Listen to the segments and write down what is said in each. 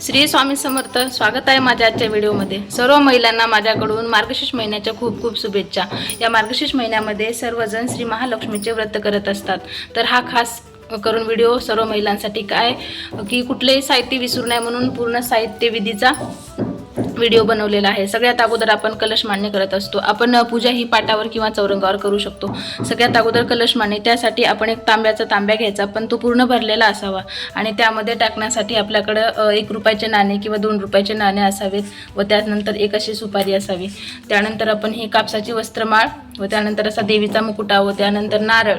श्री स्वामी समर्थ. स्वागत आहे माझ्या आजच्या व्हिडिओमध्ये. सर्व महिलांना माझ्याकडून मार्गशीर्ष महिन्याच्या खूप खूप शुभेच्छा. या मार्गशीर्ष महिन्यामध्ये सर्वजण श्री महालक्ष्मीचे व्रत करत असतात. तर हा खास करून व्हिडिओ सर्व महिलांसाठी काय की कुठलेही साहित्य विसरू नये म्हणून पूर्ण साहित्य विधीचा व्हिडिओ बनवलेला आहे. सगळ्यात अगोदर आपण कलश मांडणी करत असतो. आपण पूजा ही पाटावर किंवा चौरंगावर करू शकतो. सगळ्यात अगोदर कलश मांडणी, त्यासाठी आपण एक तांब्या घ्यायचा, पण तो पूर्ण भरलेला असावा आणि त्यामध्ये टाकण्यासाठी आपल्याकडं 1 रुपयाचे नाणे किंवा 2 रुपयाचे नाणे असावेत व त्यानंतर एक अशी सुपारी असावी. त्यानंतर आपण ही कापसाची वस्त्रमाळ व त्यानंतर असा देवीचा मुकुटा व त्यानंतर नारळ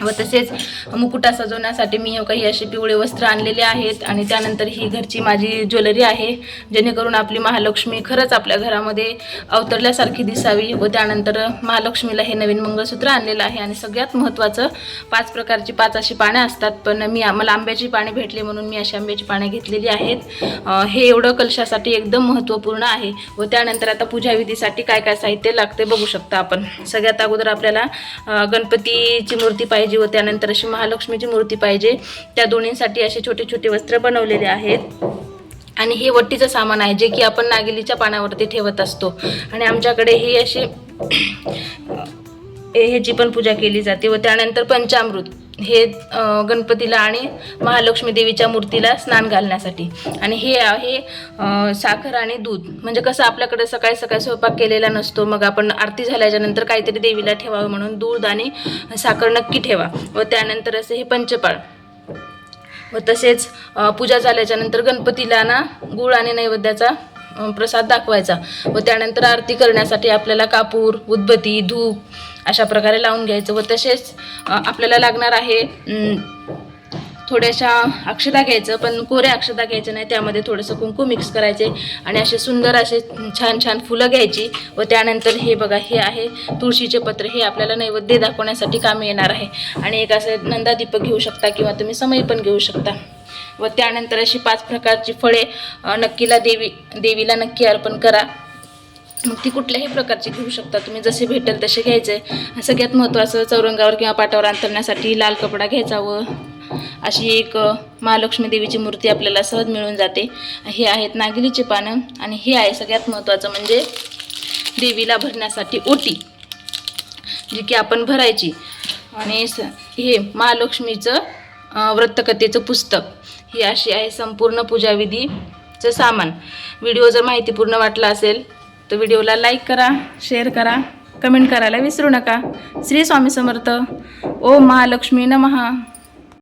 व तसेच मुकुटा सजवण्यासाठी मी काही असे पिवळे वस्त्र आणलेले आहेत आणि त्यानंतर ही घरची माझी ज्वेलरी आहे, जेणेकरून आपली महालक्ष्मी खरंच आपल्या घरामध्ये अवतरल्यासारखी दिसावी. व त्यानंतर महालक्ष्मीला हे नवीन मंगळसूत्र आणलेलं आहे. आणि सगळ्यात महत्त्वाचं 5 प्रकारची 5 अशी पाने असतात, पण मला आंब्याची पाने भेटली म्हणून मी अशी आंब्याची पाने घेतलेली आहेत. हे एवढं कलशासाठी एकदम महत्त्वपूर्ण आहे. व त्यानंतर आता पूजाविधीसाठी काय काय साहित्य लागते बघू शकता आपण. सगळ्यात अगोदर आपल्याला गणपतीची मूर्ती पाहिजे व त्यानंतर अशी महालक्ष्मीची मूर्ती पाहिजे. त्या दोन्हींसाठी असे छोटे छोटे वस्त्र बनवलेले आहेत. आणि हे वट्टीचं सामान आहे जे की आपण नागिलीच्या पानावरती ठेवत असतो. आणि आमच्याकडे ही अशी ह्याची पण पूजा केली जाते. व त्यानंतर पंचामृत हे गणपतीला आणि महालक्ष्मी देवीच्या मूर्तीला स्नान घालण्यासाठी. आणि हे आहे साखर आणि दूध. म्हणजे कसं आपल्याकडे सकाळी सकाळी स्वयंपाक केलेला नसतो, मग आपण आरती झाल्याच्या नंतर काहीतरी देवीला ठेवावं म्हणून दूध आणि साखर नक्की ठेवा. व त्यानंतर असं हे पंचपाळ व तसेच पूजा झाल्याच्या नंतर गणपतीला ना गूळ आणि नैवेद्याचा प्रसाद दाखवायचा. व त्यानंतर आरती करण्यासाठी आपल्याला कापूर, उदबत्ती, धूप अशा प्रकारे लावून घ्यायचं. व तसेच आपल्याला लागणार आहे थोड्याशा अक्षता घ्यायचं, पण कोऱ्या अक्षता घ्यायचं नाही, त्यामध्ये थोडंसं कुंकू मिक्स करायचे आणि असे सुंदर असे छान छान फुलं घ्यायची. व त्यानंतर हे बघा, हे आहे तुळशीचे पत्र. हे आपल्याला नैवेद्य दाखवण्यासाठी कामी येणार आहे. आणि एक असं नंदादीपक घेऊ शकता किंवा तुम्ही समई पण घेऊ शकता. व त्यानंतर अशी 5 प्रकारची फळे नक्कीला देवीला नक्की अर्पण करा. मग ती कुठल्याही प्रकारची घेऊ शकता तुम्ही, जसे भेटेल तसे घ्यायचे. सगळ्यात महत्त्वाचं चौरंगावर किंवा पाटावर अंतरण्यासाठी लाल कपडा घ्यायचा. व अशी एक महालक्ष्मी देवीची मूर्ती आपल्याला सहज मिळून जाते. हे आहेत नागिलीचे पानं. आणि हे आहे सगळ्यात महत्त्वाचं म्हणजे देवीला भरण्यासाठी ओटी, जी की आपण भरायची. आणि हे महालक्ष्मीचं व्रतकथेचं पुस्तक. ही अशी आहे संपूर्ण पूजाविधीचं सामान. व्हिडिओ जर माहितीपूर्ण वाटला असेल तर व्हिडिओला लाईक करा, शेअर करा, कमेंट करायला विसरू नका. श्री स्वामी समर्थ. ओम महालक्ष्मी नमः.